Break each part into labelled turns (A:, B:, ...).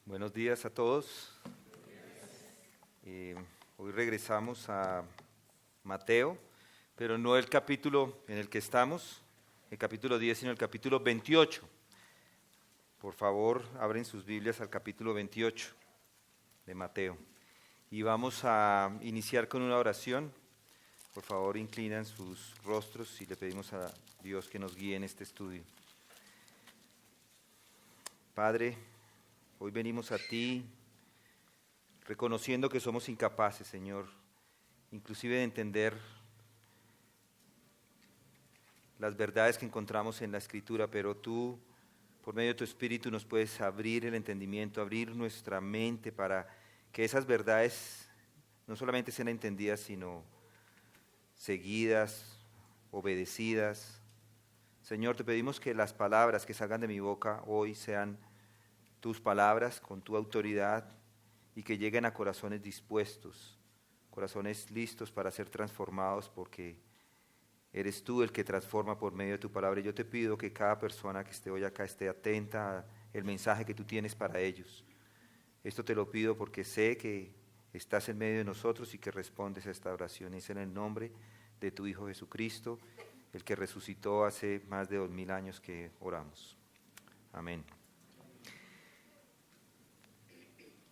A: Buenos días a todos. Hoy regresamos a Mateo, pero no el capítulo en el que estamos, el capítulo 10, sino el capítulo 28. Por favor, abren sus Biblias al capítulo 28 de Mateo. Y vamos a iniciar con una oración. Por favor, inclinan sus rostros y le pedimos a Dios que nos guíe en este estudio. Padre, hoy venimos a ti reconociendo que somos incapaces, Señor, inclusive de entender las verdades que encontramos en la Escritura, pero tú, por medio de tu Espíritu, nos puedes abrir el entendimiento, abrir nuestra mente para que esas verdades no solamente sean entendidas, sino seguidas, obedecidas. Señor, te pedimos que las palabras que salgan de mi boca hoy sean tus palabras con tu autoridad y que lleguen a corazones dispuestos, corazones listos para ser transformados, porque eres tú el que transforma por medio de tu palabra. Y yo te pido que cada persona que esté hoy acá esté atenta al mensaje que tú tienes para ellos. Esto te lo pido porque sé que estás en medio de nosotros y que respondes a esta oración. Es en el nombre de tu Hijo Jesucristo, el que resucitó hace más de 2000 años, que oramos. Amén.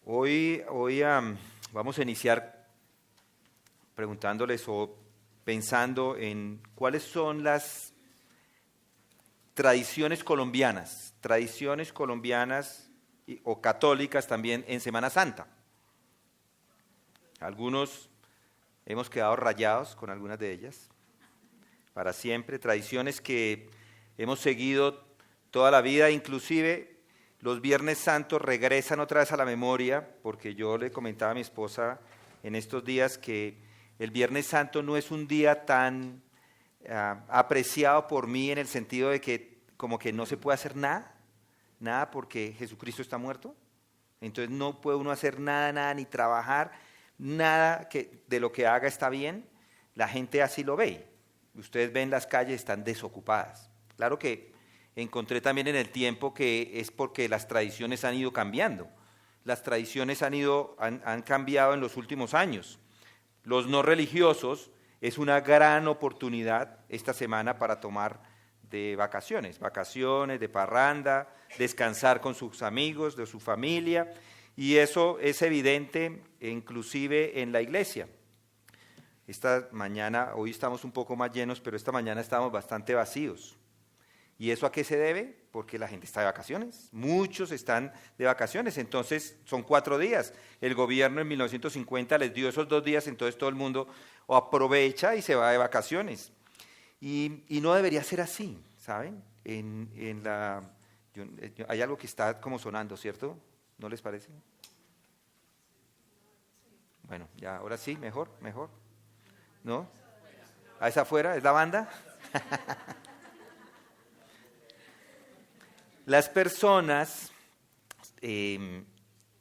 A: Hoy vamos a iniciar preguntándoles o pensando en cuáles son las tradiciones colombianas o católicas también en Semana Santa. Algunos hemos quedado rayados con algunas de ellas para siempre, tradiciones que hemos seguido toda la vida, inclusive los Viernes Santos regresan otra vez a la memoria, porque yo le comentaba a mi esposa en estos días que el Viernes Santo no es un día tan apreciado por mí, en el sentido de que como que no se puede hacer nada porque Jesucristo está muerto. Entonces no puede uno hacer nada, ni trabajar, nada que de lo que haga está bien. La gente así lo ve. Ustedes ven las calles, están desocupadas. Claro que encontré también en el tiempo que es porque las tradiciones han ido cambiando. Las tradiciones han cambiado en los últimos años. Los no religiosos es una gran oportunidad esta semana para tomar de vacaciones, de parranda, descansar con sus amigos, de su familia, y eso es evidente inclusive en la iglesia. Esta mañana, hoy estamos un poco más llenos, pero esta mañana estábamos bastante vacíos. ¿Y eso a qué se debe? Porque la gente está de vacaciones, muchos están de vacaciones, entonces son 4 días. El gobierno en 1950 les dio esos 2 días, entonces todo el mundo aprovecha y se va de vacaciones. Y no debería ser así, ¿saben? Hay algo que está como sonando, ¿cierto? ¿No les parece? Bueno, ya, ahora sí, mejor. ¿No? ¿A esa afuera? ¿Es la banda? Las personas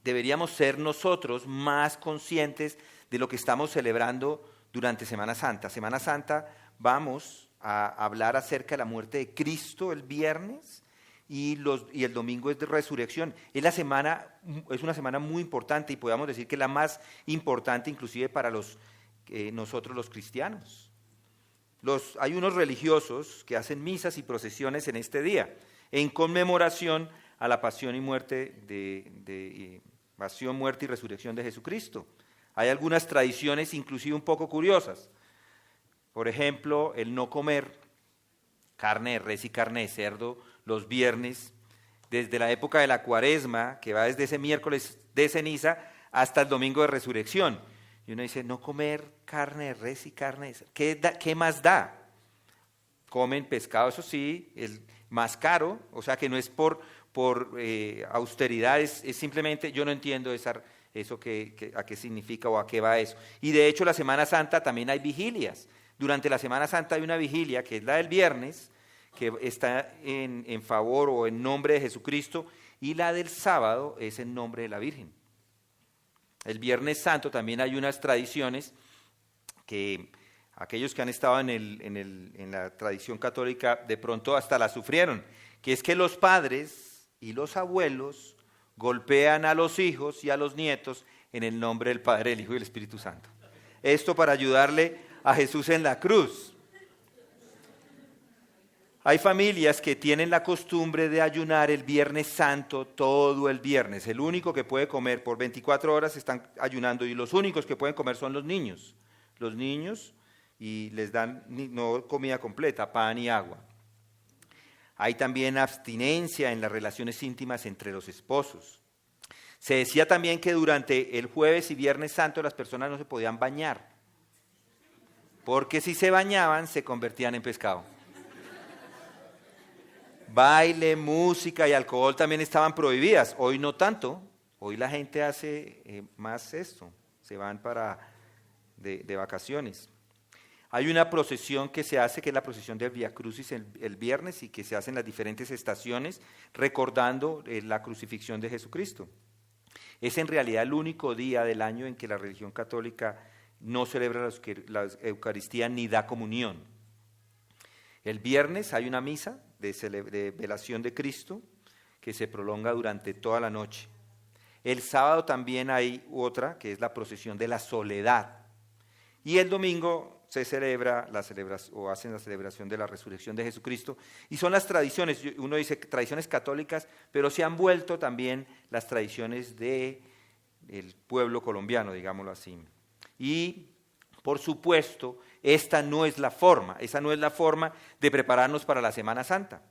A: deberíamos ser nosotros más conscientes de lo que estamos celebrando durante Semana Santa. Semana Santa vamos a hablar acerca de la muerte de Cristo el viernes y el domingo es de resurrección. Es una semana muy importante y podríamos decir que la más importante inclusive para nosotros los cristianos. Hay unos religiosos que hacen misas y procesiones en este día, en conmemoración a la pasión, muerte y resurrección de Jesucristo. Hay algunas tradiciones inclusive un poco curiosas. Por ejemplo, el no comer carne de res y carne de cerdo los viernes, desde la época de la Cuaresma, que va desde ese miércoles de ceniza hasta el domingo de resurrección. Y uno dice, no comer carne de res y carne de cerdo, ¿qué más da? Comen pescado, eso sí, el más caro, o sea que no es por austeridad, es simplemente, yo no entiendo eso a qué significa o a qué va eso. Y de hecho la Semana Santa también hay vigilias. Durante la Semana Santa hay una vigilia, que es la del viernes, que está en favor o en nombre de Jesucristo, y la del sábado es en nombre de la Virgen. El Viernes Santo también hay unas tradiciones que aquellos que han estado en la tradición católica de pronto hasta la sufrieron, que es que los padres y los abuelos golpean a los hijos y a los nietos en el nombre del Padre, del Hijo y del Espíritu Santo. Esto para ayudarle a Jesús en la cruz. Hay familias que tienen la costumbre de ayunar el Viernes Santo todo el viernes. El único que puede comer por 24 horas están ayunando y los únicos que pueden comer son los niños. Los niños y les dan no comida completa, pan y agua. Hay también abstinencia en las relaciones íntimas entre los esposos. Se decía también que durante el Jueves y Viernes Santo las personas no se podían bañar, porque si se bañaban se convertían en pescado. Baile, música y alcohol también estaban prohibidas. Hoy no tanto. Hoy la gente hace más esto. Se van de vacaciones. Hay una procesión que se hace, que es la procesión del Vía Crucis el viernes y que se hace en las diferentes estaciones recordando la crucifixión de Jesucristo. Es en realidad el único día del año en que la religión católica no celebra la Eucaristía ni da comunión. El viernes hay una misa de velación de Cristo que se prolonga durante toda la noche. El sábado también hay otra, que es la procesión de la soledad. Y el domingo se celebra hacen la celebración de la resurrección de Jesucristo. Y son las tradiciones, uno dice tradiciones católicas, pero se han vuelto también las tradiciones del pueblo colombiano, digámoslo así. Y, por supuesto, esa no es la forma de prepararnos para la Semana Santa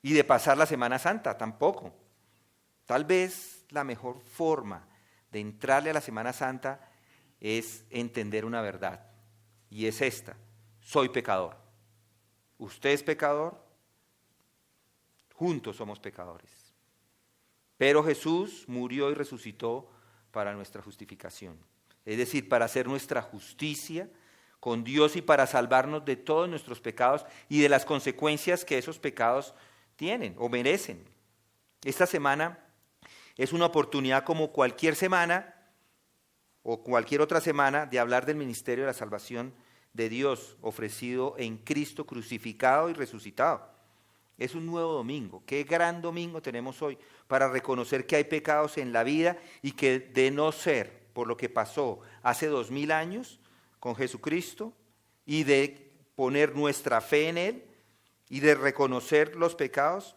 A: y de pasar la Semana Santa tampoco. Tal vez la mejor forma de entrarle a la Semana Santa es entender una verdad, y es esta: soy pecador. Usted es pecador, juntos somos pecadores. Pero Jesús murió y resucitó para nuestra justificación, es decir, para hacer nuestra justicia con Dios y para salvarnos de todos nuestros pecados y de las consecuencias que esos pecados tienen o merecen. Esta semana es una oportunidad, como cualquier semana o cualquier otra semana, de hablar del ministerio de la salvación de Dios ofrecido en Cristo crucificado y resucitado. Es un nuevo domingo. Qué gran domingo tenemos hoy para reconocer que hay pecados en la vida y que, de no ser por lo que pasó hace 2000 años con Jesucristo y de poner nuestra fe en Él y de reconocer los pecados,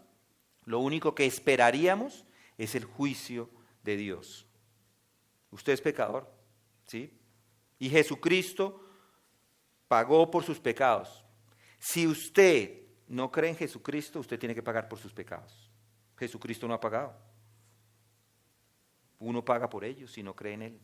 A: lo único que esperaríamos es el juicio de Dios. Usted es pecador, ¿sí? Y Jesucristo pagó por sus pecados. Si usted no cree en Jesucristo, usted tiene que pagar por sus pecados. Jesucristo no ha pagado. Uno paga por ellos si no cree en Él.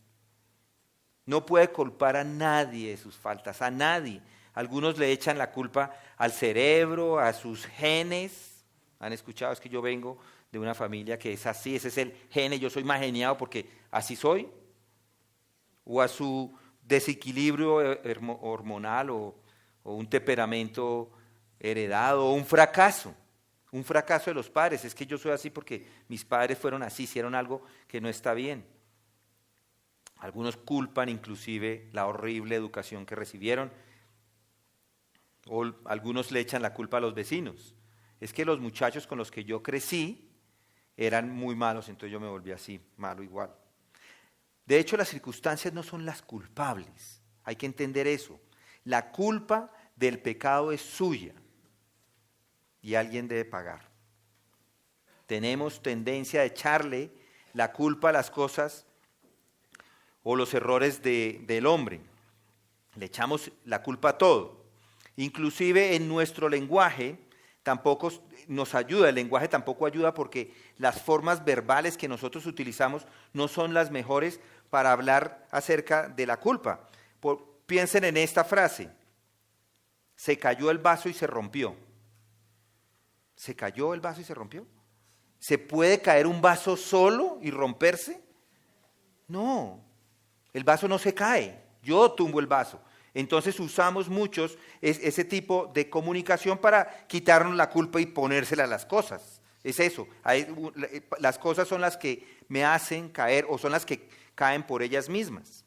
A: No puede culpar a nadie de sus faltas, a nadie. Algunos le echan la culpa al cerebro, a sus genes. ¿Han escuchado? Es que yo vengo de una familia que es así, ese es el gene, yo soy más geniado porque así soy. O a su desequilibrio hormonal o un temperamento heredado, o un fracaso de los padres. Es que yo soy así porque mis padres fueron así, hicieron algo que no está bien. Algunos culpan inclusive la horrible educación que recibieron, o algunos le echan la culpa a los vecinos. Es que los muchachos con los que yo crecí eran muy malos, entonces yo me volví así, malo igual. De hecho, las circunstancias no son las culpables, hay que entender eso. La culpa del pecado es suya y alguien debe pagar. Tenemos tendencia a echarle la culpa a las cosas o los errores del hombre. Le echamos la culpa a todo. Inclusive en nuestro lenguaje tampoco nos ayuda, el lenguaje tampoco ayuda porque las formas verbales que nosotros utilizamos no son las mejores para hablar acerca de la culpa. Piensen en esta frase: se cayó el vaso y se rompió. ¿Se cayó el vaso y se rompió? ¿Se puede caer un vaso solo y romperse? No, el vaso no se cae, yo tumbo el vaso. Entonces usamos muchos ese tipo de comunicación para quitarnos la culpa y ponérsela a las cosas. Es eso, las cosas son las que me hacen caer o son las que caen por ellas mismas.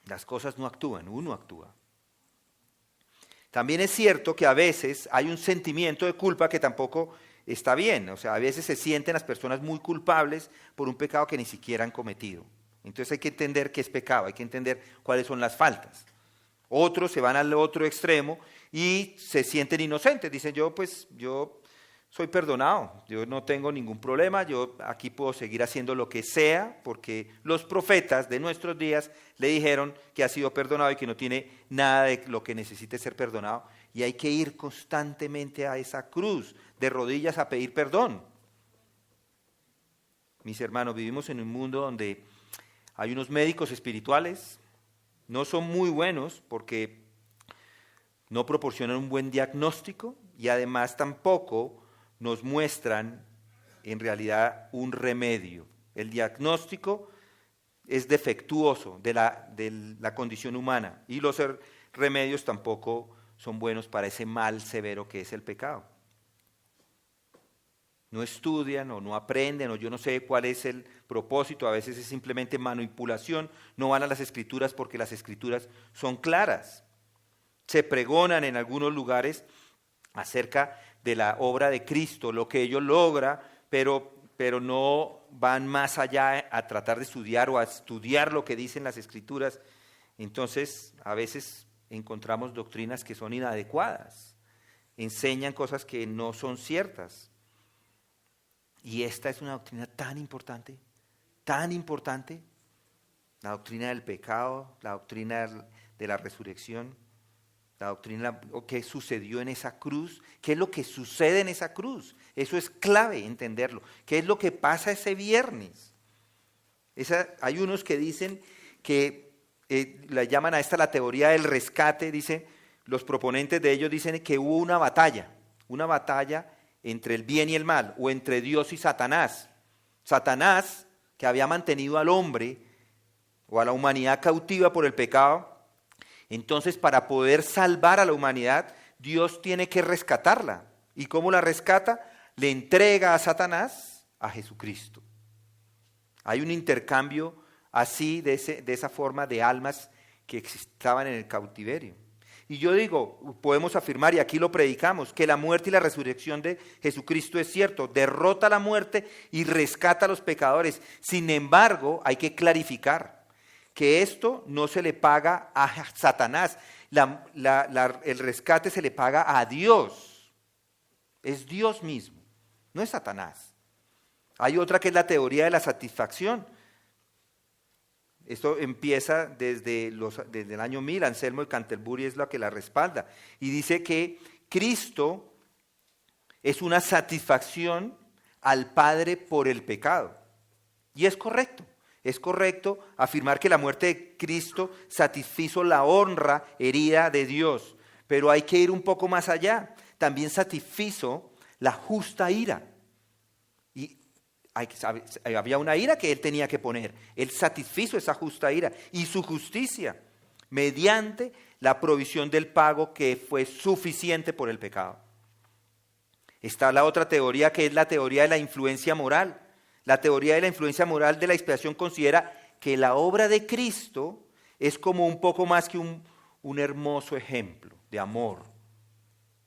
A: Las cosas no actúan, uno actúa. También es cierto que a veces hay un sentimiento de culpa que tampoco está bien. O sea, a veces se sienten las personas muy culpables por un pecado que ni siquiera han cometido. Entonces hay que entender qué es pecado, hay que entender cuáles son las faltas. Otros se van al otro extremo y se sienten inocentes. Dicen, yo soy perdonado, yo no tengo ningún problema, yo aquí puedo seguir haciendo lo que sea, porque los profetas de nuestros días le dijeron que ha sido perdonado y que no tiene nada de lo que necesite ser perdonado. Y hay que ir constantemente a esa cruz, de rodillas a pedir perdón. Mis hermanos, vivimos en un mundo donde hay unos médicos espirituales, no son muy buenos porque no proporcionan un buen diagnóstico y además tampoco nos muestran en realidad un remedio. El diagnóstico es defectuoso de la condición humana y los remedios tampoco son buenos para ese mal severo que es el pecado. No estudian o no aprenden o yo no sé cuál es el propósito, a veces es simplemente manipulación, no van a las Escrituras porque las Escrituras son claras. Se pregonan en algunos lugares acerca de la obra de Cristo, lo que ellos logra, pero no van más allá a tratar de estudiar o a estudiar lo que dicen las Escrituras. Entonces, a veces encontramos doctrinas que son inadecuadas, enseñan cosas que no son ciertas. Y esta es una doctrina tan importante, la doctrina del pecado, la doctrina de la resurrección, la doctrina que sucedió en esa cruz, qué es lo que sucede en esa cruz. Eso es clave entenderlo. ¿Qué es lo que pasa ese viernes? Hay unos que dicen que la llaman a esta la teoría del rescate, dice, los proponentes de ellos dicen que hubo una batalla entre el bien y el mal, o entre Dios y Satanás. Satanás, que había mantenido al hombre o a la humanidad cautiva por el pecado, entonces para poder salvar a la humanidad, Dios tiene que rescatarla. ¿Y cómo la rescata? Le entrega a Satanás a Jesucristo. Hay un intercambio así, de esa forma, de almas que estaban en el cautiverio. Y yo digo, podemos afirmar, y aquí lo predicamos, que la muerte y la resurrección de Jesucristo es cierto, derrota la muerte y rescata a los pecadores. Sin embargo, hay que clarificar que esto no se le paga a Satanás, el rescate se le paga a Dios. Es Dios mismo, no es Satanás. Hay otra que es la teoría de la satisfacción. Esto empieza desde el año 1000, Anselmo de Canterbury es la que la respalda. Y dice que Cristo es una satisfacción al Padre por el pecado. Y es correcto afirmar que la muerte de Cristo satisfizo la honra herida de Dios. Pero hay que ir un poco más allá. También satisfizo la justa ira. Había una ira que él tenía que poner. Él satisfizo esa justa ira y su justicia mediante la provisión del pago que fue suficiente por el pecado. Está la otra teoría que es la teoría de la influencia moral. La teoría de la influencia moral de la expiación considera que la obra de Cristo es como un poco más que un hermoso ejemplo de amor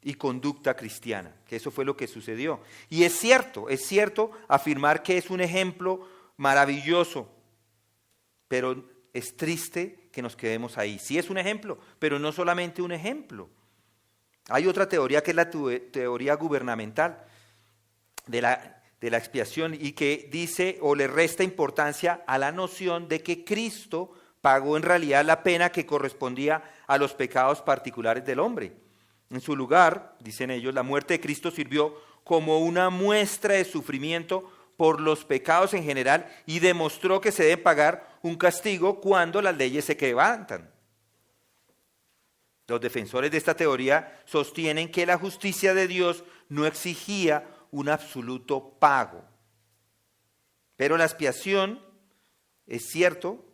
A: y conducta cristiana, que eso fue lo que sucedió. Y es cierto afirmar que es un ejemplo maravilloso, pero es triste que nos quedemos ahí. Sí es un ejemplo, pero no solamente un ejemplo. Hay otra teoría que es la teoría gubernamental de la expiación y que dice o le resta importancia a la noción de que Cristo pagó en realidad la pena que correspondía a los pecados particulares del hombre. En su lugar, dicen ellos, la muerte de Cristo sirvió como una muestra de sufrimiento por los pecados en general y demostró que se debe pagar un castigo cuando las leyes se quebrantan. Los defensores de esta teoría sostienen que la justicia de Dios no exigía un absoluto pago. Pero la expiación, es cierto,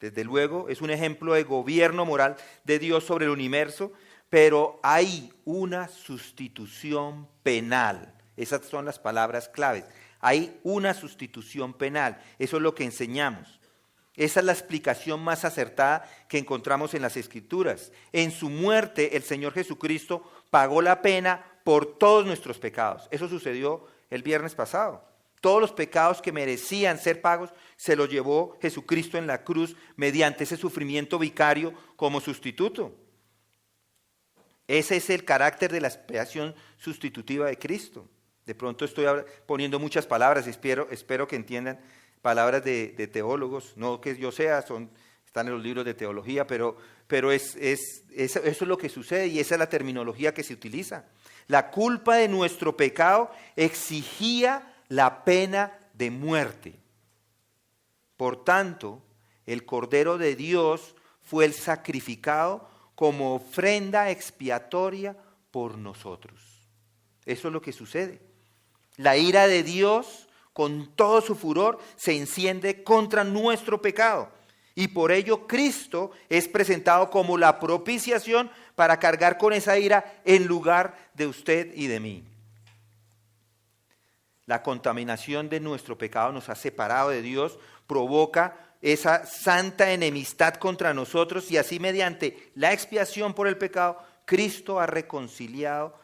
A: desde luego, es un ejemplo de gobierno moral de Dios sobre el universo, pero hay una sustitución penal. Esas son las palabras claves. Hay una sustitución penal. Eso es lo que enseñamos. Esa es la explicación más acertada que encontramos en las Escrituras. En su muerte, el Señor Jesucristo pagó la pena por todos nuestros pecados. Eso sucedió el viernes pasado. Todos los pecados que merecían ser pagos se los llevó Jesucristo en la cruz mediante ese sufrimiento vicario como sustituto. Ese es el carácter de la expiación sustitutiva de Cristo. De pronto estoy poniendo muchas palabras, espero que entiendan palabras de teólogos, no que yo sea, están en los libros de teología, pero eso es lo que sucede y esa es la terminología que se utiliza. La culpa de nuestro pecado exigía la pena de muerte. Por tanto, el Cordero de Dios fue el sacrificado como ofrenda expiatoria por nosotros. Eso es lo que sucede. La ira de Dios, con todo su furor, se enciende contra nuestro pecado. Y por ello Cristo es presentado como la propiciación para cargar con esa ira en lugar de usted y de mí. La contaminación de nuestro pecado nos ha separado de Dios, provoca esa santa enemistad contra nosotros y así mediante la expiación por el pecado, Cristo ha reconciliado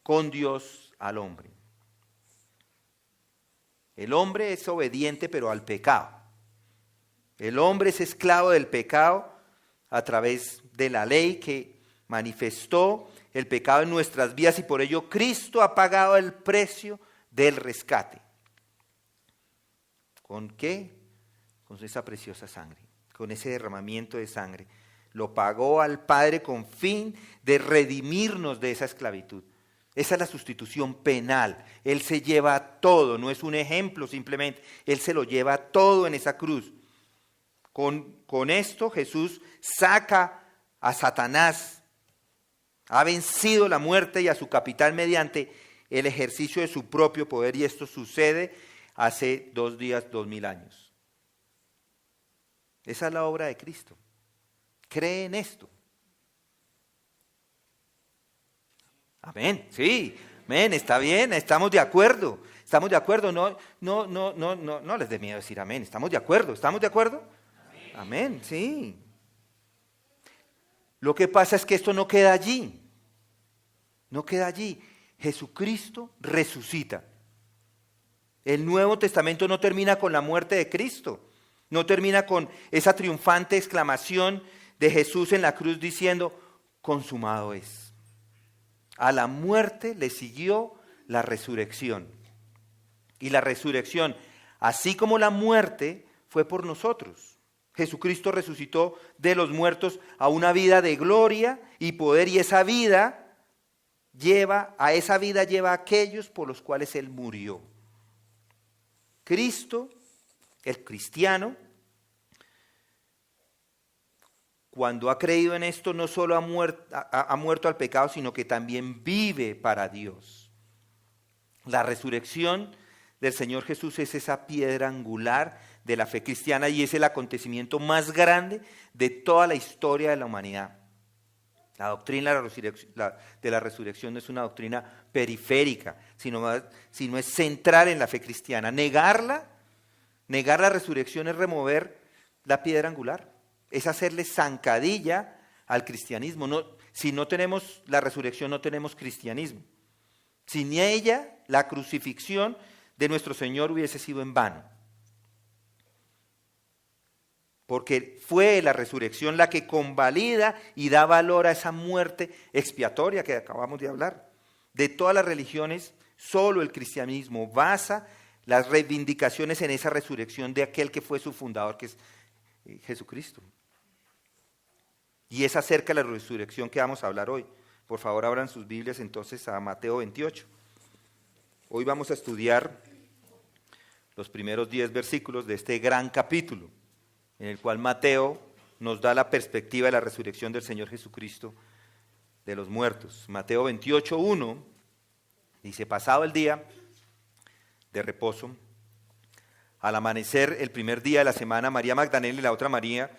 A: con Dios al hombre. El hombre es obediente pero al pecado. El hombre es esclavo del pecado a través de la ley que manifestó el pecado en nuestras vidas y por ello Cristo ha pagado el precio del rescate. ¿Con qué? Con esa preciosa sangre, con ese derramamiento de sangre. Lo pagó al Padre con fin de redimirnos de esa esclavitud. Esa es la sustitución penal. Él se lleva todo, no es un ejemplo simplemente. Él se lo lleva todo en esa cruz. Con esto Jesús saca a Satanás, ha vencido la muerte y a su capital mediante el ejercicio de su propio poder y esto sucede hace 2 días, 2000 años. Esa es la obra de Cristo. Cree en esto. Amén, sí, amén, está bien, estamos de acuerdo, no les dé miedo decir amén, estamos de acuerdo. Amén, sí. Lo que pasa es que esto no queda allí. Jesucristo resucita. El Nuevo Testamento no termina con la muerte de Cristo. No termina con esa triunfante exclamación de Jesús en la cruz diciendo, consumado es. A la muerte le siguió la resurrección. Y la resurrección, así como la muerte, fue por nosotros. Jesucristo resucitó de los muertos a una vida de gloria y poder, y esa vida lleva a aquellos por los cuales Él murió. Cristo, el cristiano, cuando ha creído en esto, no solo ha muerto al pecado, sino que también vive para Dios. La resurrección del Señor Jesús es esa piedra angular de la fe cristiana y es el acontecimiento más grande de toda la historia de la humanidad. La doctrina de la resurrección no es una doctrina periférica, sino es central en la fe cristiana. Negar la resurrección es remover la piedra angular, es hacerle zancadilla al cristianismo. Si no tenemos la resurrección, no tenemos cristianismo. Sin ella, la crucifixión de nuestro Señor hubiese sido en vano. Porque fue la resurrección la que convalida y da valor a esa muerte expiatoria que acabamos de hablar. De todas las religiones, solo el cristianismo basa las reivindicaciones en esa resurrección de aquel que fue su fundador, que es Jesucristo. Y es acerca de la resurrección que vamos a hablar hoy. Por favor, abran sus Biblias entonces a Mateo 28. Hoy vamos a estudiar los primeros 10 versículos de este gran capítulo, en el cual Mateo nos da la perspectiva de la resurrección del Señor Jesucristo de los muertos. Mateo 28:1 dice, pasado el día de reposo, al amanecer el primer día de la semana, María Magdalena y la otra María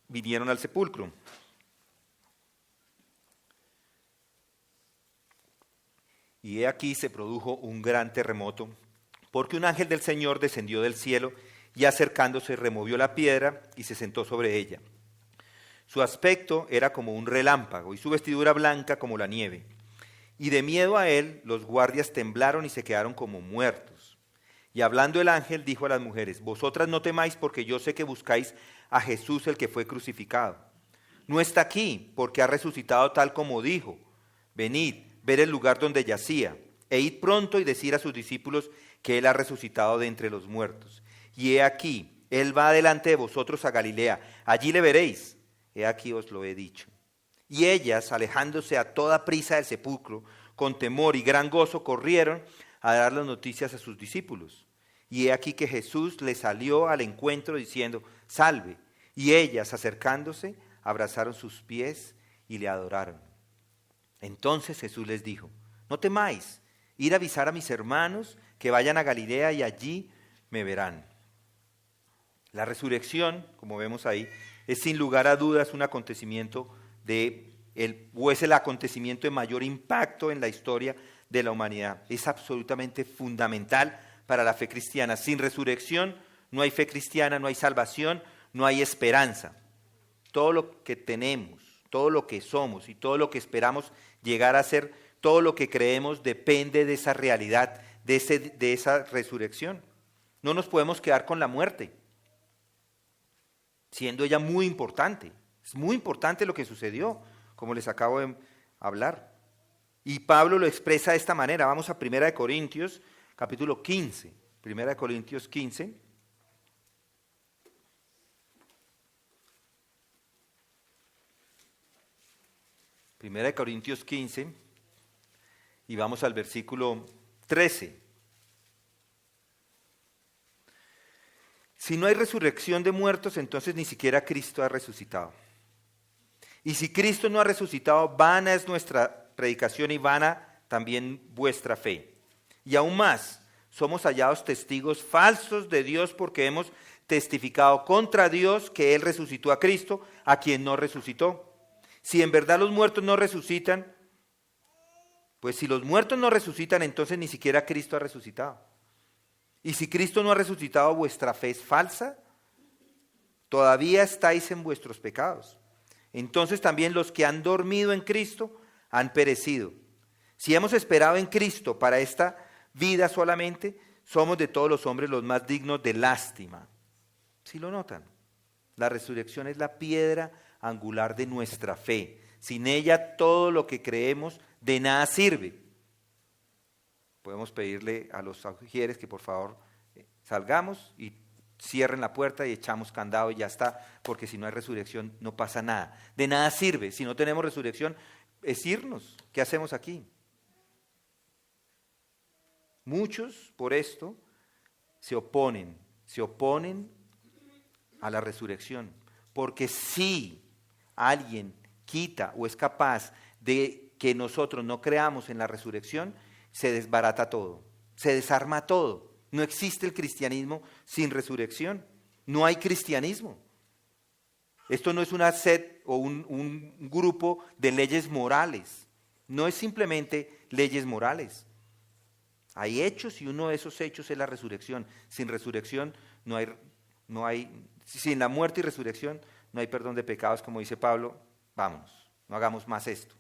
A: vinieron al sepulcro. Y he aquí se produjo un gran terremoto, porque un ángel del Señor descendió del cielo y acercándose removió la piedra y se sentó sobre ella. Su aspecto era como un relámpago y su vestidura blanca como la nieve. Y de miedo a él, los guardias temblaron y se quedaron como muertos. Y hablando el ángel, dijo a las mujeres: vosotras no temáis, porque yo sé que buscáis a Jesús, el que fue crucificado. No está aquí, porque ha resucitado tal como dijo. Venid, ver el lugar donde yacía, e id pronto y decir a sus discípulos que él ha resucitado de entre los muertos. Y he aquí, él va delante de vosotros a Galilea, allí le veréis. He aquí os lo he dicho. Y ellas, alejándose a toda prisa del sepulcro, con temor y gran gozo, corrieron a dar las noticias a sus discípulos. Y he aquí que Jesús les salió al encuentro diciendo: salve. Y ellas, acercándose, abrazaron sus pies y le adoraron. Entonces Jesús les dijo: no temáis, ir a avisar a mis hermanos que vayan a Galilea y allí me verán. La resurrección, como vemos ahí, es sin lugar a dudas un acontecimiento es el acontecimiento de mayor impacto en la historia de la humanidad. Es absolutamente fundamental para la fe cristiana. Sin resurrección no hay fe cristiana, no hay salvación, no hay esperanza. Todo lo que tenemos, todo lo que somos y todo lo que esperamos llegar a ser, todo lo que creemos depende de esa realidad, de esa resurrección. No nos podemos quedar con la muerte, siendo ella muy importante. Es muy importante lo que sucedió, como les acabo de hablar. Y Pablo lo expresa de esta manera. Vamos a 1 Corintios, capítulo 15. 1 Corintios 15. Primera de Corintios 15, y vamos al versículo 13. Si no hay resurrección de muertos, entonces ni siquiera Cristo ha resucitado. Y si Cristo no ha resucitado, vana es nuestra predicación y vana también vuestra fe. Y aún más, somos hallados testigos falsos de Dios porque hemos testificado contra Dios que Él resucitó a Cristo, a quien no resucitó. Si en verdad los muertos no resucitan, pues si los muertos no resucitan, entonces ni siquiera Cristo ha resucitado. Y si Cristo no ha resucitado, vuestra fe es falsa, todavía estáis en vuestros pecados. Entonces también los que han dormido en Cristo han perecido. Si hemos esperado en Cristo para esta vida solamente, somos de todos los hombres los más dignos de lástima. ¿Sí lo notan? La resurrección es la piedra angular de nuestra fe. Sin ella todo lo que creemos de nada sirve. Podemos pedirle a los auxiliares que por favor salgamos y cierren la puerta y echamos candado y ya está, porque si no hay resurrección no pasa nada. De nada sirve. Si no tenemos resurrección, es irnos. ¿Qué hacemos aquí? Muchos por esto se oponen a la resurrección, porque si alguien quita o es capaz de que nosotros no creamos en la resurrección, se desbarata todo, se desarma todo. No existe el cristianismo sin resurrección. No hay cristianismo. Esto no es una set o un grupo de leyes morales. No es simplemente leyes morales. Hay hechos y uno de esos hechos es la resurrección. Sin resurrección no hay, sin la muerte y resurrección no hay perdón de pecados, como dice Pablo. Vámonos, no hagamos más esto.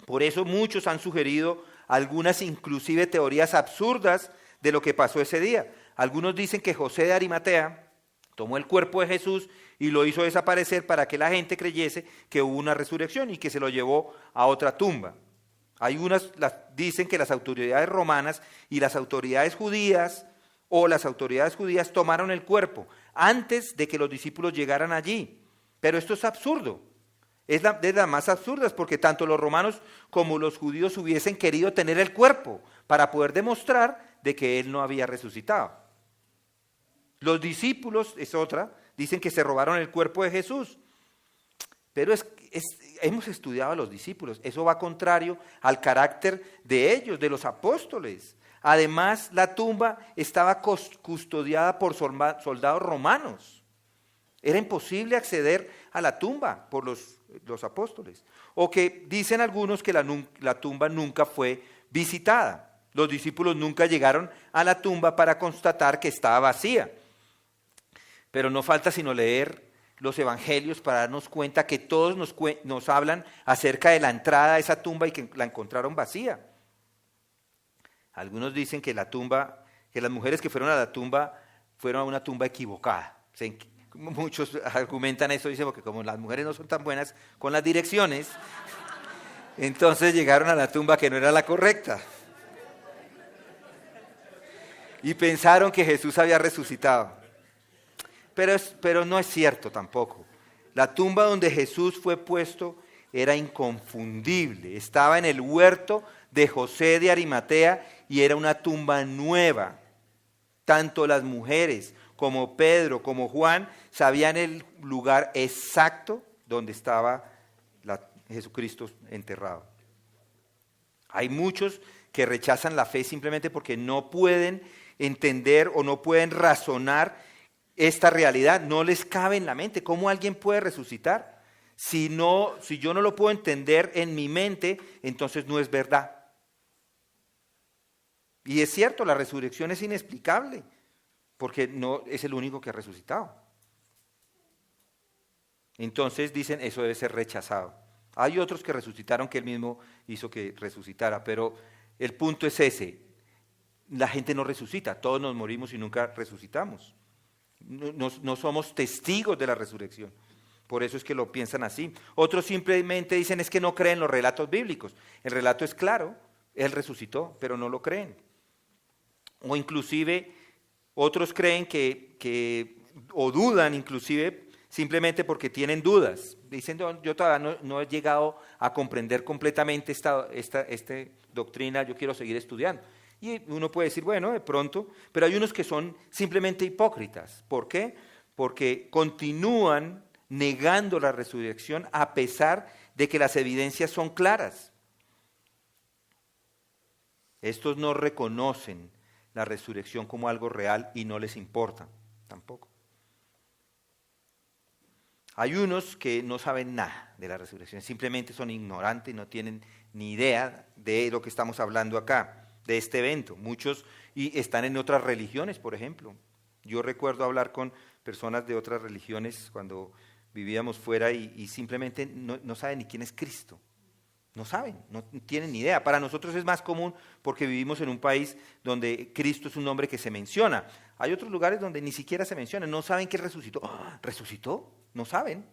A: Por eso muchos han sugerido algunas inclusive teorías absurdas de lo que pasó ese día. Algunos dicen que José de Arimatea tomó el cuerpo de Jesús y lo hizo desaparecer para que la gente creyese que hubo una resurrección y que se lo llevó a otra tumba. Hay unas dicen que las autoridades romanas y las autoridades judías tomaron el cuerpo antes de que los discípulos llegaran allí. Pero esto es absurdo. Es de las más absurdas porque tanto los romanos como los judíos hubiesen querido tener el cuerpo para poder demostrar de que él no había resucitado. Los discípulos, es otra, dicen que se robaron el cuerpo de Jesús. Pero hemos estudiado a los discípulos, eso va contrario al carácter de ellos, de los apóstoles. Además, la tumba estaba custodiada por soldados romanos. Era imposible acceder a la tumba por los apóstoles. O que dicen algunos que la tumba nunca fue visitada. Los discípulos nunca llegaron a la tumba para constatar que estaba vacía. Pero no falta sino leer los evangelios para darnos cuenta que todos nos hablan acerca de la entrada a esa tumba y que la encontraron vacía. Algunos dicen que las mujeres que fueron a la tumba fueron a una tumba equivocada. Muchos argumentan eso, dicen porque como las mujeres no son tan buenas con las direcciones, entonces llegaron a la tumba que no era la correcta. Y pensaron que Jesús había resucitado. Pero no es cierto tampoco. La tumba donde Jesús fue puesto era inconfundible. Estaba en el huerto de José de Arimatea y era una tumba nueva. Tanto las mujeres como Pedro, como Juan, sabían el lugar exacto donde estaba Jesucristo enterrado. Hay muchos que rechazan la fe simplemente porque no pueden entender o no pueden razonar esta realidad. No les cabe en la mente. ¿Cómo alguien puede resucitar? Si yo no lo puedo entender en mi mente, entonces no es verdad. Y es cierto, la resurrección es inexplicable, porque no es el único que ha resucitado. Entonces dicen, eso debe ser rechazado. Hay otros que resucitaron que él mismo hizo que resucitara, pero el punto es ese. La gente no resucita, todos nos morimos y nunca resucitamos. No somos testigos de la resurrección. Por eso es que lo piensan así. Otros simplemente dicen es que no creen los relatos bíblicos. El relato es claro, él resucitó, pero no lo creen. O inclusive otros creen o dudan inclusive simplemente porque tienen dudas. Dicen, yo todavía no he llegado a comprender completamente esta doctrina, yo quiero seguir estudiando. Y uno puede decir, bueno, de pronto, pero hay unos que son simplemente hipócritas. ¿Por qué? Porque continúan negando la resurrección a pesar de que las evidencias son claras. Estos no reconocen la resurrección como algo real y no les importa tampoco. Hay unos que no saben nada de la resurrección, simplemente son ignorantes, no tienen ni idea de lo que estamos hablando acá, de este evento. Muchos están en otras religiones, por ejemplo. Yo recuerdo hablar con personas de otras religiones cuando vivíamos fuera y simplemente no saben ni quién es Cristo. No saben, no tienen ni idea. Para nosotros es más común porque vivimos en un país donde Cristo es un nombre que se menciona. Hay otros lugares donde ni siquiera se menciona, no saben que resucitó. ¡Ah! ¿Resucitó? No saben.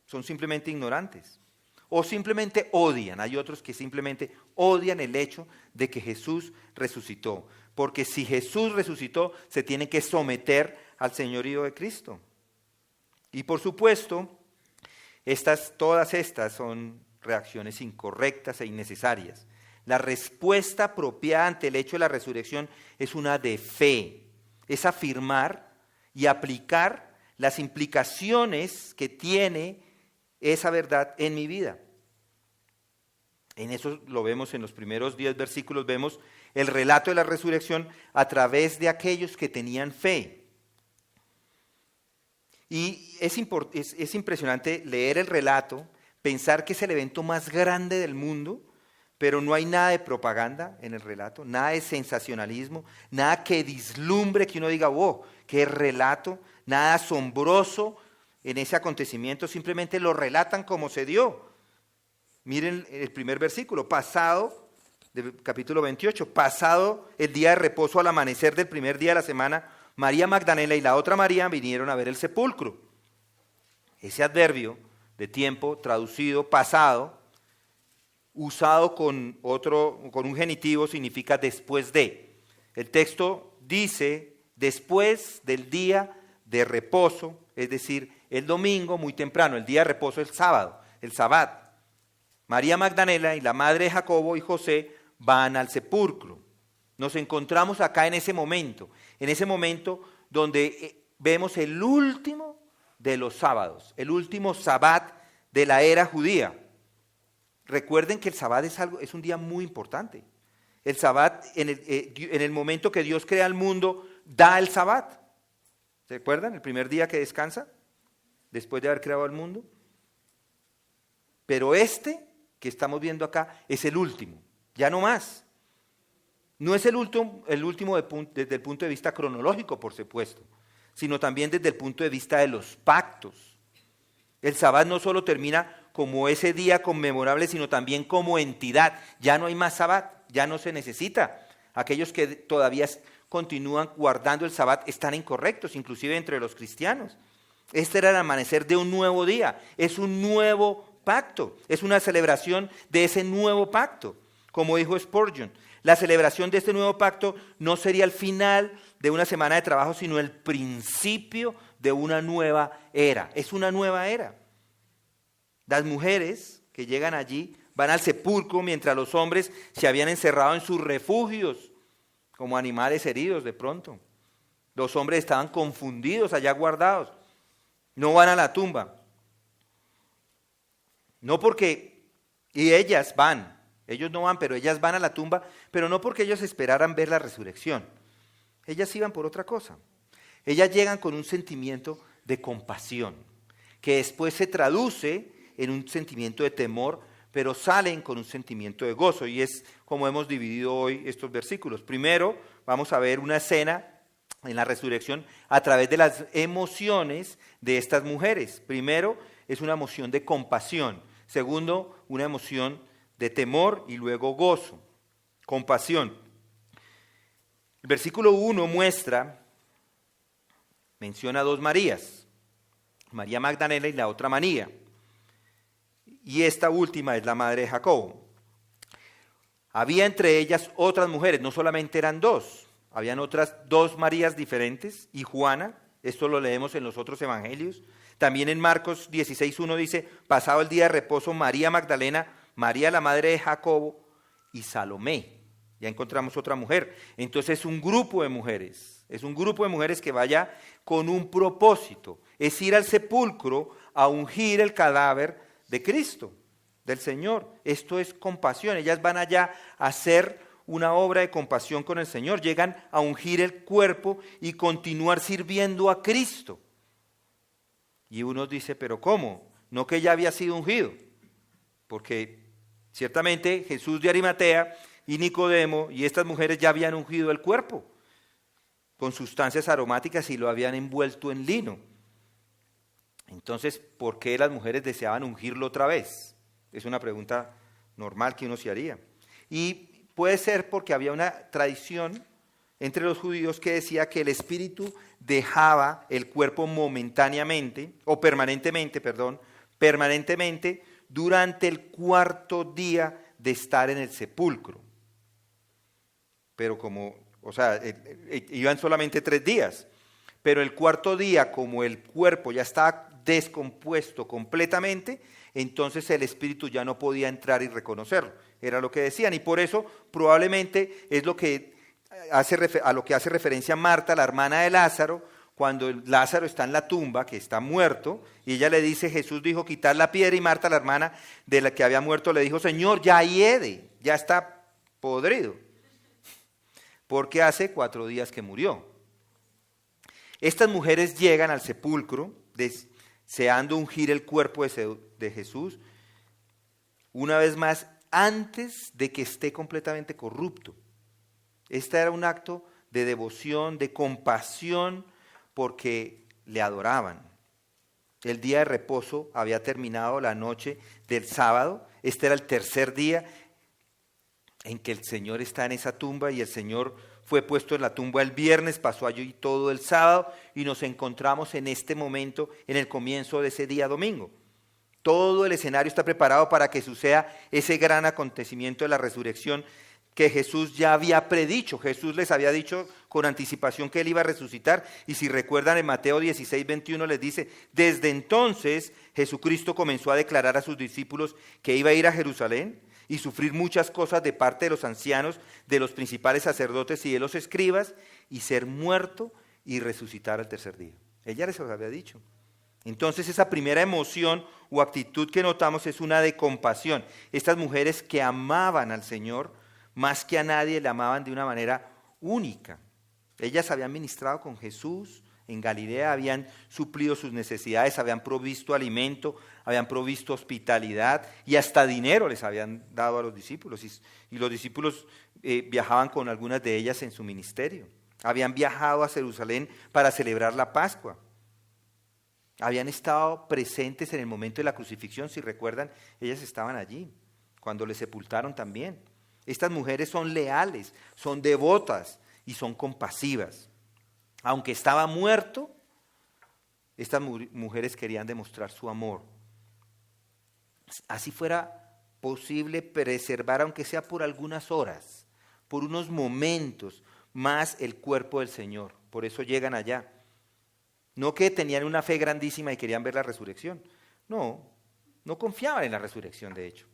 A: Son simplemente ignorantes. O simplemente odian. Hay otros que simplemente odian el hecho de que Jesús resucitó. Porque si Jesús resucitó, se tiene que someter al señorío de Cristo. Y por supuesto, todas estas son reacciones incorrectas e innecesarias. La respuesta apropiada ante el hecho de la resurrección es una de fe, es afirmar y aplicar las implicaciones que tiene esa verdad en mi vida. En eso lo vemos en los primeros 10 versículos, vemos el relato de la resurrección a través de aquellos que tenían fe. Y es impresionante leer el relato, pensar que es el evento más grande del mundo, pero no hay nada de propaganda en el relato, nada de sensacionalismo, nada que dislumbre, que uno diga, wow, qué relato, nada asombroso en ese acontecimiento, simplemente lo relatan como se dio. Miren el primer versículo, del capítulo 28, pasado el día de reposo al amanecer del primer día de la semana, María Magdalena y la otra María vinieron a ver el sepulcro. Ese adverbio de tiempo traducido pasado, usado con un genitivo, significa después de. El texto dice después del día de reposo, es decir, el domingo muy temprano, el día de reposo es el sábado, el sabbat. María Magdalena y la madre de Jacobo y José van al sepulcro. Nos encontramos acá en ese momento donde vemos el último de los sábados, el último sabbat de la era judía. Recuerden que el sabbat es un día muy importante. El sabbat, en el momento que Dios crea el mundo, da el sabbat. ¿Se acuerdan? El primer día que descansa, después de haber creado el mundo. Pero que estamos viendo acá es el último, ya no más. No es el último desde el punto de vista cronológico, por supuesto, sino también desde el punto de vista de los pactos. El Sabbat no solo termina como ese día conmemorable, sino también como entidad. Ya no hay más Sabbat, ya no se necesita. Aquellos que todavía continúan guardando el Sabbat están incorrectos, inclusive entre los cristianos. Este era el amanecer de un nuevo día, es un nuevo pacto, es una celebración de ese nuevo pacto. Como dijo Spurgeon, la celebración de este nuevo pacto no sería el final de una semana de trabajo, sino el principio de una nueva era. Es una nueva era. Las mujeres que llegan allí van al sepulcro mientras los hombres se habían encerrado en sus refugios, como animales heridos de pronto. Los hombres estaban confundidos allá guardados. No van a la tumba. No porque, y ellas van, ellos no van, pero ellas van a la tumba, pero no porque ellos esperaran ver la resurrección. Ellas iban por otra cosa. Ellas llegan con un sentimiento de compasión, que después se traduce en un sentimiento de temor, pero salen con un sentimiento de gozo. Y es como hemos dividido hoy estos versículos. Primero, vamos a ver una escena en la resurrección a través de las emociones de estas mujeres. Primero, es una emoción de compasión. Segundo, una emoción de temor y luego gozo. Compasión. El versículo 1 menciona dos Marías, María Magdalena y la otra María. Y esta última es la madre de Jacobo. Había entre ellas otras mujeres, no solamente eran dos, habían otras dos Marías diferentes y Juana, esto lo leemos en los otros evangelios. También en Marcos 16:1 dice, pasado el día de reposo, María Magdalena, María la madre de Jacobo y Salomé. Ya encontramos otra mujer. Entonces es un grupo de mujeres que vaya con un propósito, es ir al sepulcro a ungir el cadáver de Cristo, del Señor. Esto es compasión. Ellas van allá a hacer una obra de compasión con el Señor. Llegan a ungir el cuerpo y continuar sirviendo a Cristo. Y uno dice, ¿pero cómo? No que ya había sido ungido. Porque ciertamente Jesús de Arimatea y Nicodemo y estas mujeres ya habían ungido el cuerpo con sustancias aromáticas y lo habían envuelto en lino. Entonces, ¿por qué las mujeres deseaban ungirlo otra vez? Es una pregunta normal que uno se haría. Y puede ser porque había una tradición entre los judíos que decía que el espíritu dejaba el cuerpo permanentemente durante el cuarto día de estar en el sepulcro. Pero iban solamente 3 días. Pero el cuarto día, como el cuerpo ya estaba descompuesto completamente, entonces el espíritu ya no podía entrar y reconocerlo. Era lo que decían. Y por eso probablemente es a lo que hace referencia Marta, la hermana de Lázaro, cuando Lázaro está en la tumba, que está muerto, y ella le dice, Jesús dijo, quitar la piedra, y Marta, la hermana de la que había muerto, le dijo, Señor, ya hiede, ya está podrido, porque hace 4 días que murió. Estas mujeres llegan al sepulcro, deseando ungir el cuerpo de Jesús, una vez más, antes de que esté completamente corrupto. Este era un acto de devoción, de compasión, porque le adoraban. El día de reposo había terminado la noche del sábado. Este era el tercer día en que el Señor está en esa tumba y el Señor fue puesto en la tumba el viernes, pasó allí todo el sábado y nos encontramos en este momento, en el comienzo de ese día domingo. Todo el escenario está preparado para que suceda ese gran acontecimiento de la resurrección que Jesús ya había predicho. Jesús les había dicho con anticipación que Él iba a resucitar. Y si recuerdan en Mateo 16:21 les dice, desde entonces Jesucristo comenzó a declarar a sus discípulos que iba a ir a Jerusalén y sufrir muchas cosas de parte de los ancianos, de los principales sacerdotes y de los escribas, y ser muerto y resucitar al tercer día. Él ya les había dicho. Entonces esa primera emoción o actitud que notamos es una de compasión. Estas mujeres que amaban al Señor, más que a nadie, le amaban de una manera única. Ellas habían ministrado con Jesús en Galilea, habían suplido sus necesidades, habían provisto alimento, habían provisto hospitalidad y hasta dinero les habían dado a los discípulos. Y los discípulos viajaban con algunas de ellas en su ministerio. Habían viajado a Jerusalén para celebrar la Pascua. Habían estado presentes en el momento de la crucifixión, si recuerdan, ellas estaban allí, cuando le sepultaron también. Estas mujeres son leales, son devotas y son compasivas. Aunque estaba muerto, estas mujeres querían demostrar su amor. Así fuera posible preservar, aunque sea por algunas horas, por unos momentos, más el cuerpo del Señor. Por eso llegan allá. No que tenían una fe grandísima y querían ver la resurrección. No confiaban en la resurrección, de hecho.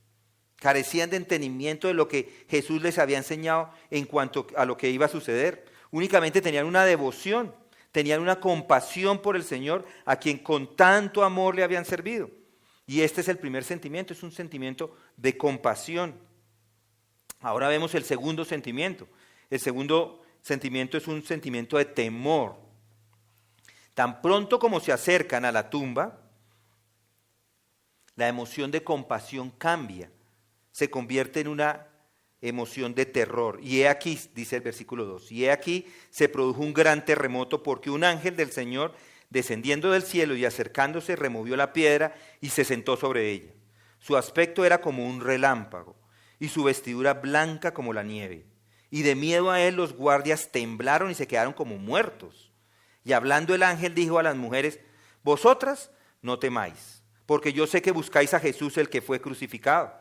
A: Carecían de entendimiento de lo que Jesús les había enseñado en cuanto a lo que iba a suceder. Únicamente tenían una devoción, tenían una compasión por el Señor, a quien con tanto amor le habían servido. Y este es el primer sentimiento, es un sentimiento de compasión. Ahora vemos el segundo sentimiento. El segundo sentimiento es un sentimiento de temor. Tan pronto como se acercan a la tumba, la emoción de compasión cambia, se convierte en una emoción de terror. Y he aquí, dice el versículo 2, y he aquí se produjo un gran terremoto porque un ángel del Señor, descendiendo del cielo y acercándose, removió la piedra y se sentó sobre ella. Su aspecto era como un relámpago y su vestidura blanca como la nieve. Y de miedo a él los guardias temblaron y se quedaron como muertos. Y hablando el ángel dijo a las mujeres: vosotras no temáis, porque yo sé que buscáis a Jesús, el que fue crucificado.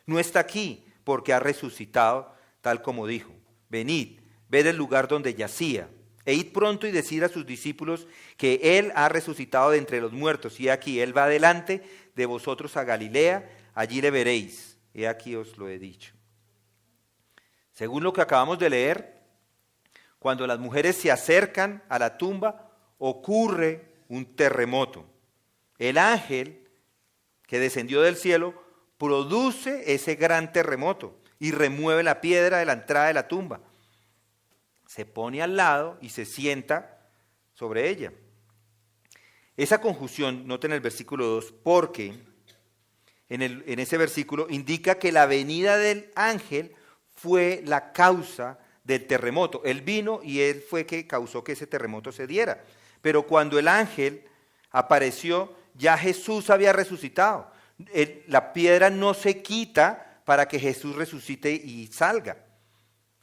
A: No está aquí, porque ha resucitado, tal como dijo. Venid, ved el lugar donde yacía, e id pronto y decid a sus discípulos que él ha resucitado de entre los muertos. Y aquí, él va delante de vosotros a Galilea, allí le veréis. He aquí os lo he dicho. Según lo que acabamos de leer, cuando las mujeres se acercan a la tumba, ocurre un terremoto. El ángel que descendió del cielo produce ese gran terremoto y remueve la piedra de la entrada de la tumba. Se pone al lado y se sienta sobre ella. Esa conjunción, noten el versículo 2, porque en ese versículo indica que la venida del ángel fue la causa del terremoto. Él vino y él fue que causó que ese terremoto se diera. Pero cuando el ángel apareció, ya Jesús había resucitado. La piedra no se quita para que Jesús resucite y salga.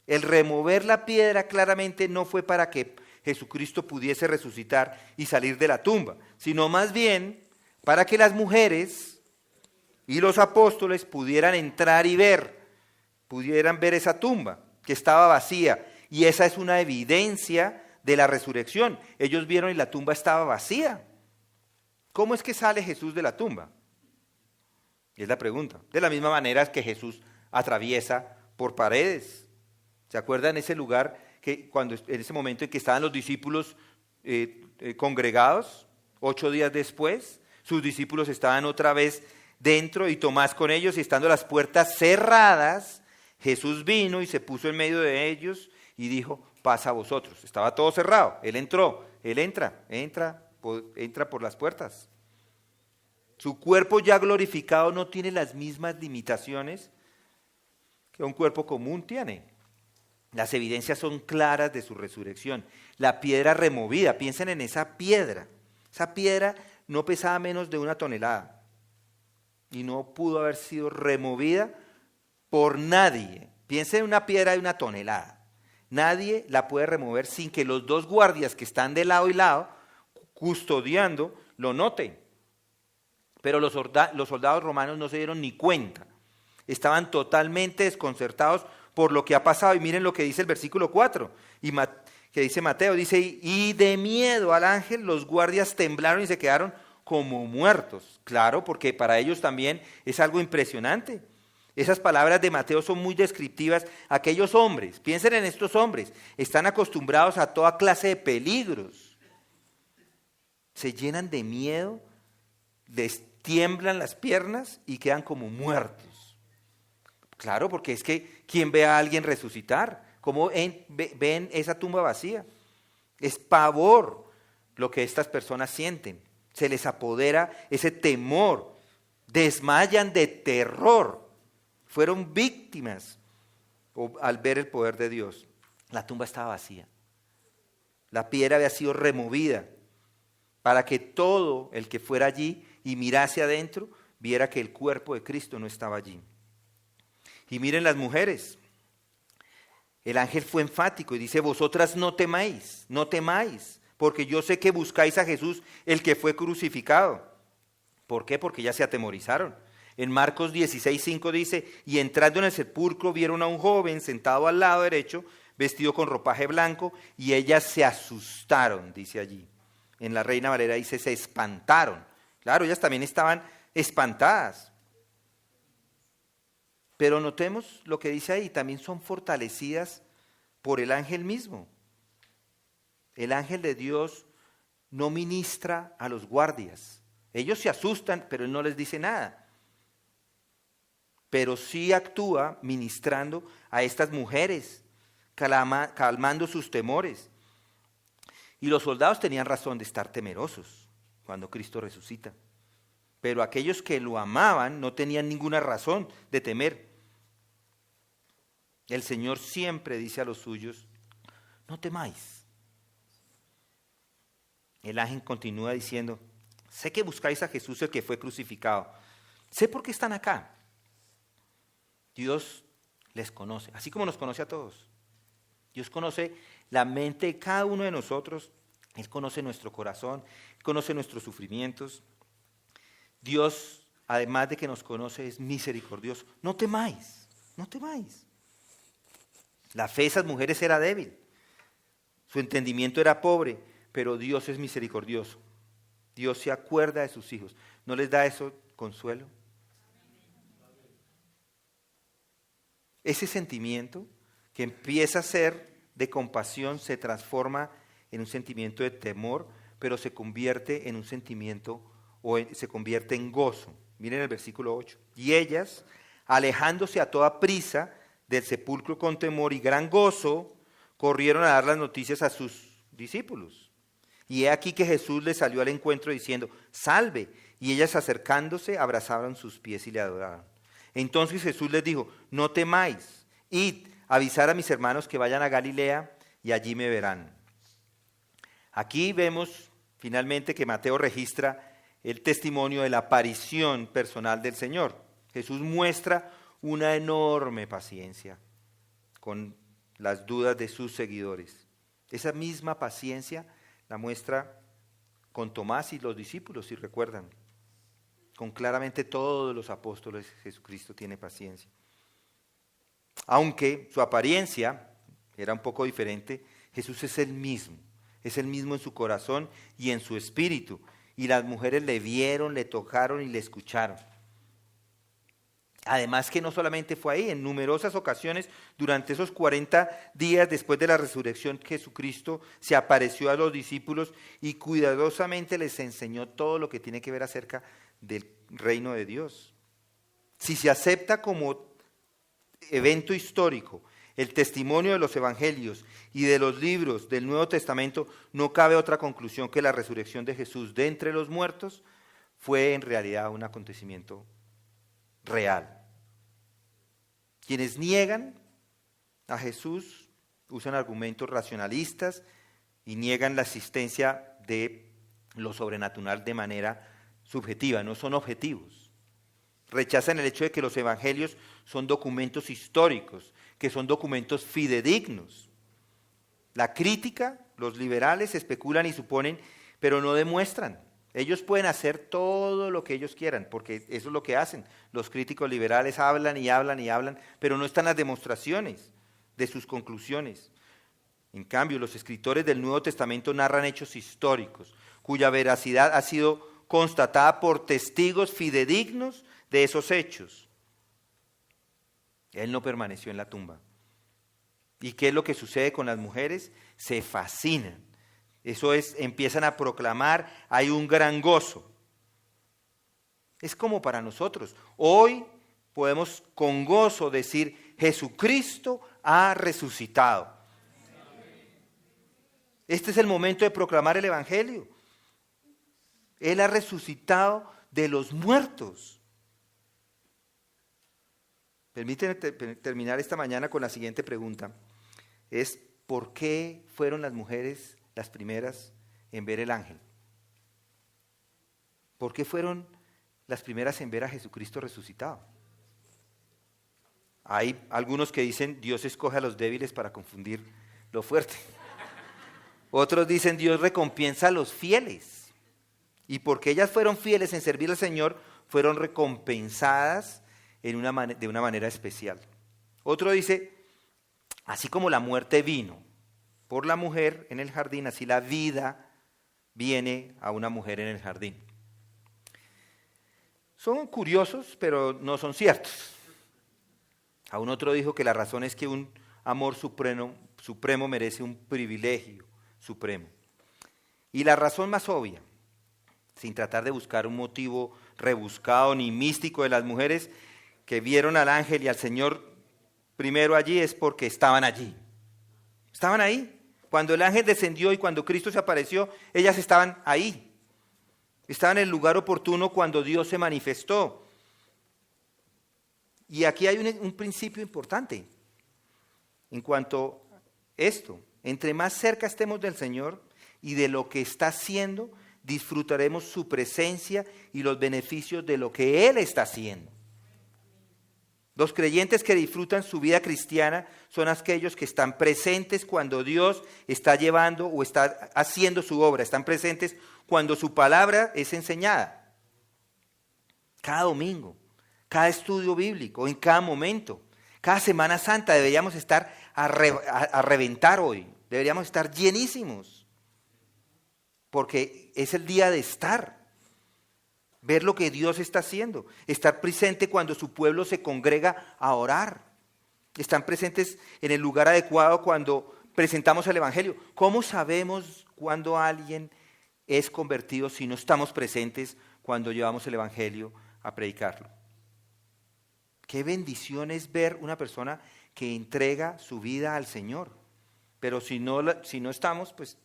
A: El remover la piedra claramente no fue para que Jesucristo pudiese resucitar y salir de la tumba, sino más bien para que las mujeres y los apóstoles pudieran entrar y pudieran ver esa tumba que estaba vacía. Y esa es una evidencia de la resurrección. Ellos vieron y la tumba estaba vacía. ¿Cómo es que sale Jesús de la tumba? Es la pregunta. De la misma manera es que Jesús atraviesa por paredes. ¿Se acuerdan ese lugar que en ese momento en que estaban los discípulos congregados? 8 días después, sus discípulos estaban otra vez dentro y Tomás con ellos, y estando las puertas cerradas, Jesús vino y se puso en medio de ellos y dijo: pasa a vosotros. Estaba todo cerrado. Él entró, él entra por las puertas. Su cuerpo ya glorificado no tiene las mismas limitaciones que un cuerpo común tiene. Las evidencias son claras de su resurrección. La piedra removida, piensen en esa piedra. Esa piedra no pesaba menos de 1 tonelada y no pudo haber sido removida por nadie. Piensen en una piedra de 1 tonelada. Nadie la puede remover sin que los 2 guardias que están de lado y lado, custodiando, lo noten. Pero los soldados romanos no se dieron ni cuenta. Estaban totalmente desconcertados por lo que ha pasado. Y miren lo que dice el versículo 4, que dice Mateo, dice: y de miedo al ángel los guardias temblaron y se quedaron como muertos. Claro, porque para ellos también es algo impresionante. Esas palabras de Mateo son muy descriptivas. Aquellos hombres, piensen en estos hombres, están acostumbrados a toda clase de peligros. Se llenan de miedo, les tiemblan las piernas y quedan como muertos. Claro, porque es que ¿quién ve a alguien resucitar? ¿Cómo ven esa tumba vacía? Es pavor lo que estas personas sienten. Se les apodera ese temor. Desmayan de terror. Fueron víctimas al ver el poder de Dios. La tumba estaba vacía. La piedra había sido removida para que todo el que fuera allí y mirase adentro viera que el cuerpo de Cristo no estaba allí. Y miren las mujeres. El ángel fue enfático y dice, vosotras no temáis, porque yo sé que buscáis a Jesús, el que fue crucificado. ¿Por qué? Porque ya se atemorizaron. En Marcos 16:5 dice, y entrando en el sepulcro vieron a un joven sentado al lado derecho, vestido con ropaje blanco, y ellas se asustaron, dice allí. En la Reina Valera dice, se espantaron. Claro, ellas también estaban espantadas. Pero notemos lo que dice ahí, también son fortalecidas por el ángel mismo. El ángel de Dios no ministra a los guardias. Ellos se asustan, pero él no les dice nada. Pero sí actúa ministrando a estas mujeres, calmando sus temores. Y los soldados tenían razón de estar temerosos cuando Cristo resucita. Pero aquellos que lo amaban no tenían ninguna razón de temer. El Señor siempre dice a los suyos, no temáis. El ángel continúa diciendo, sé que buscáis a Jesús el que fue crucificado. Sé por qué están acá. Dios les conoce, así como nos conoce a todos. Dios conoce la mente de cada uno de nosotros. Él conoce nuestro corazón, conoce nuestros sufrimientos. Dios, además de que nos conoce, es misericordioso. No temáis, no temáis. La fe de esas mujeres era débil. Su entendimiento era pobre, pero Dios es misericordioso. Dios se acuerda de sus hijos. ¿No les da eso consuelo? Ese sentimiento que empieza a ser de compasión se transforma en un sentimiento de temor, pero se convierte en un sentimiento se convierte en gozo. Miren el versículo 8. Y ellas, alejándose a toda prisa del sepulcro con temor y gran gozo, corrieron a dar las noticias a sus discípulos. Y he aquí que Jesús les salió al encuentro diciendo, salve. Y ellas acercándose abrazaron sus pies y le adoraron. Entonces Jesús les dijo, no temáis, id, avisar a mis hermanos que vayan a Galilea y allí me verán. Aquí vemos finalmente que Mateo registra el testimonio de la aparición personal del Señor. Jesús muestra una enorme paciencia con las dudas de sus seguidores. Esa misma paciencia la muestra con Tomás y los discípulos, si recuerdan. Con claramente todos los apóstoles, Jesucristo tiene paciencia. Aunque su apariencia era un poco diferente, Jesús es el mismo en su corazón y en su espíritu. Y las mujeres le vieron, le tocaron y le escucharon. Además que no solamente fue ahí, en numerosas ocasiones durante esos 40 días después de la resurrección, Jesucristo se apareció a los discípulos y cuidadosamente les enseñó todo lo que tiene que ver acerca del reino de Dios. Si se acepta como evento histórico el testimonio de los evangelios y de los libros del Nuevo Testamento, no cabe otra conclusión que la resurrección de Jesús de entre los muertos fue en realidad un acontecimiento real. Quienes niegan a Jesús usan argumentos racionalistas y niegan la existencia de lo sobrenatural de manera subjetiva, no son objetivos. Rechazan el hecho de que los evangelios son documentos históricos, que son documentos fidedignos. La crítica, los liberales especulan y suponen, pero no demuestran. Ellos pueden hacer todo lo que ellos quieran, porque eso es lo que hacen. Los críticos liberales hablan y hablan y hablan, pero no están las demostraciones de sus conclusiones. En cambio, los escritores del Nuevo Testamento narran hechos históricos, cuya veracidad ha sido constatada por testigos fidedignos de esos hechos. Él no permaneció en la tumba. ¿Y qué es lo que sucede con las mujeres? Se fascinan. Eso es, empiezan a proclamar, hay un gran gozo. Es como para nosotros. Hoy podemos con gozo decir, Jesucristo ha resucitado. Este es el momento de proclamar el Evangelio. Él ha resucitado de los muertos. Permíteme terminar esta mañana con la siguiente pregunta. Es, ¿por qué fueron las mujeres las primeras en ver el ángel? ¿Por qué fueron las primeras en ver a Jesucristo resucitado? Hay algunos que dicen Dios escoge a los débiles para confundir lo fuerte. Otros dicen Dios recompensa a los fieles. Y porque ellas fueron fieles en servir al Señor, fueron recompensadas de una manera especial. Otro dice, así como la muerte vino por la mujer en el jardín, así la vida viene a una mujer en el jardín. Son curiosos, pero no son ciertos. Aún otro dijo que la razón es que un amor supremo merece un privilegio supremo. Y la razón más obvia, sin tratar de buscar un motivo rebuscado ni místico de las mujeres que vieron al ángel y al Señor primero allí, es porque estaban allí. Estaban ahí. Cuando el ángel descendió y cuando Cristo se apareció, ellas estaban ahí. Estaban en el lugar oportuno cuando Dios se manifestó. Y aquí hay un principio importante en cuanto a esto. Entre más cerca estemos del Señor y de lo que está haciendo, disfrutaremos su presencia y los beneficios de lo que Él está haciendo. Los creyentes que disfrutan su vida cristiana son aquellos que están presentes cuando Dios está llevando o está haciendo su obra. Están presentes cuando su palabra es enseñada. Cada domingo, cada estudio bíblico, en cada momento. Cada Semana Santa deberíamos estar a reventar hoy. Deberíamos estar llenísimos. Porque es el día de estar. Ver lo que Dios está haciendo. Estar presente cuando su pueblo se congrega a orar. Están presentes en el lugar adecuado cuando presentamos el Evangelio. ¿Cómo sabemos cuando alguien es convertido si no estamos presentes cuando llevamos el Evangelio a predicarlo? Qué bendición es ver una persona que entrega su vida al Señor. Pero si no estamos, pues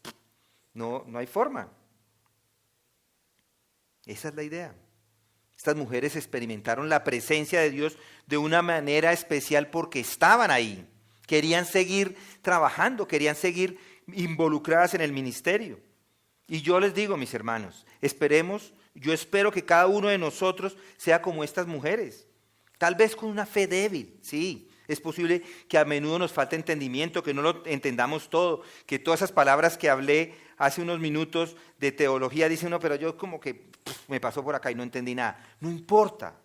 A: no hay forma. Esa es la idea. Estas mujeres experimentaron la presencia de Dios de una manera especial porque estaban ahí. Querían seguir trabajando, querían seguir involucradas en el ministerio. Y yo les digo, mis hermanos, yo espero que cada uno de nosotros sea como estas mujeres. Tal vez con una fe débil, sí. Es posible que a menudo nos falte entendimiento, que no lo entendamos todo, que todas esas palabras que hablé hace unos minutos de teología, dice uno, pero yo como que me pasó por acá y no entendí nada. No importa,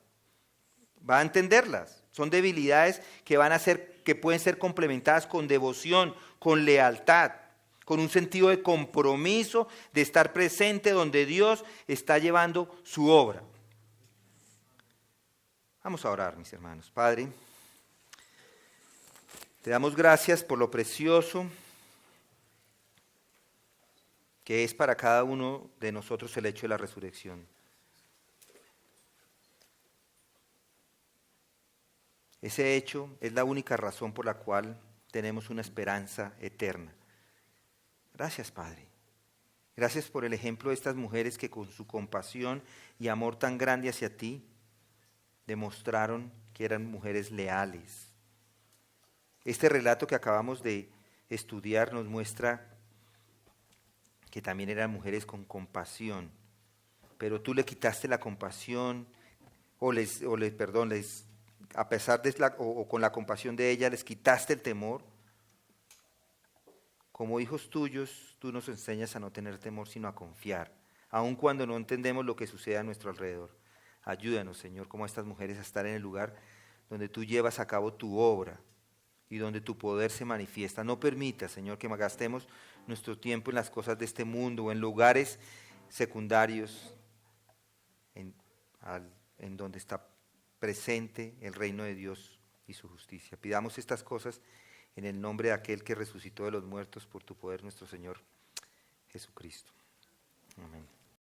A: va a entenderlas. Son debilidades que pueden ser complementadas con devoción, con lealtad, con un sentido de compromiso, de estar presente donde Dios está llevando su obra. Vamos a orar, mis hermanos. Padre, te damos gracias por lo precioso que es para cada uno de nosotros el hecho de la resurrección. Ese hecho es la única razón por la cual tenemos una esperanza eterna. Gracias, Padre. Gracias por el ejemplo de estas mujeres que con su compasión y amor tan grande hacia ti demostraron que eran mujeres leales. Este relato que acabamos de estudiar nos muestra que también eran mujeres con compasión, pero tú le quitaste la compasión, a pesar de con la compasión de ella, les quitaste el temor. Como hijos tuyos, tú nos enseñas a no tener temor, sino a confiar, aun cuando no entendemos lo que sucede a nuestro alrededor. Ayúdanos, Señor, como a estas mujeres, a estar en el lugar donde tú llevas a cabo tu obra y donde tu poder se manifiesta. No permita, Señor, que gastemos nuestro tiempo en las cosas de este mundo o en lugares secundarios en donde está presente el reino de Dios y su justicia. Pidamos estas cosas en el nombre de aquel que resucitó de los muertos por tu poder, nuestro Señor Jesucristo. Amén.